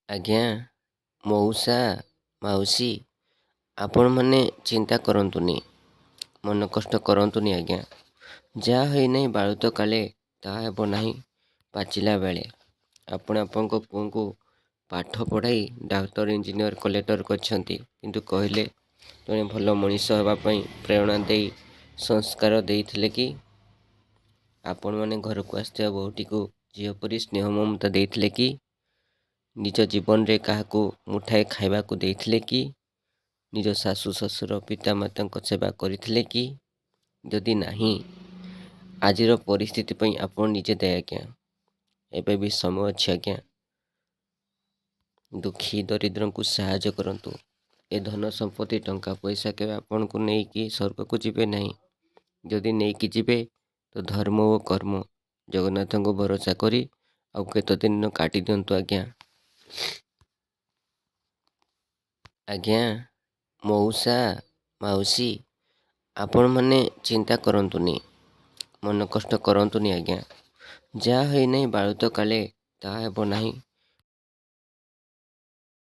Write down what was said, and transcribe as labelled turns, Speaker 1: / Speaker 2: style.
Speaker 1: ଆଜ୍ଞା, ମଉସା, ମାଉସୀ, ଆପଣମାନେ ଚିନ୍ତା କରନ୍ତୁନି, ମନ କଷ୍ଟ କରନ୍ତୁନି ଆଜ୍ଞା। ଯାହା ହୋଇନାହିଁ ବାଳୁତ କାଳେ ତାହା ହେବ ନାହିଁ ପାଚିଲା ବେଳେ। ଆପଣ ଆପଣଙ୍କ ପୁଅଙ୍କୁ ପାଠ ପଢ଼ାଇ ଡାକ୍ତର, ଇଞ୍ଜିନିୟର, କଲେକ୍ଟର କରିଛନ୍ତି, କିନ୍ତୁ କହିଲେ ଜଣେ ଭଲ ମଣିଷ ହେବା ପାଇଁ ପ୍ରେରଣା ଦେଇ ସଂସ୍କାର ଦେଇଥିଲେ କି? ଆପଣମାନେ ଘରକୁ ଆସିଥିବା ବୋହୂଟିକୁ ଝିଅ ପରି ସ୍ନେହ ମମତା ଦେଇଥିଲେ କି? ନିଜ ଜୀବନରେ କାହାକୁ ମୁଠାଏ ଖାଇବାକୁ ଦେଇଥିଲେ କି? ନିଜ ଶାଶୁ ଶ୍ୱଶୁର ପିତାମାତାଙ୍କ ସେବା କରିଥିଲେ କି? ଯଦି ନାହିଁ, ଆଜିର ପରିସ୍ଥିତି ପାଇଁ ଆପଣ ନିଜେ ଦାୟୀ ଆଜ୍ଞା। ଏବେ ବି ସମୟ ଅଛି ଆଜ୍ଞା। ଦୁଃଖୀ ଦରିଦ୍ରଙ୍କୁ ସାହାଯ୍ୟ କରନ୍ତୁ। ଏ ଧନ ସମ୍ପତ୍ତି ଟଙ୍କା ପଇସା କେବେ ଆପଣଙ୍କୁ ନେଇକି ସ୍ୱର୍ଗକୁ ଯିବେ ନାହିଁ। ଯଦି ନେଇକି ଯିବେ ତ ଧର୍ମ ଓ କର୍ମ ଜଗନ୍ନାଥଙ୍କୁ ଭରସା କରି ଆଉ କେତେ ଦିନ କାଟି ଦିଅନ୍ତୁ ଆଜ୍ଞା। ଆଜ୍ଞା, ମଉସା, ମାଉସୀ, ଆପଣମାନେ ଚିନ୍ତା କରନ୍ତୁନି, ମନ କଷ୍ଟ କରନ୍ତୁନି ଆଜ୍ଞା। ଯାହା ହୋଇନାହିଁ ବାଳୁତ କାଳେ ତାହା ହେବ ନାହିଁ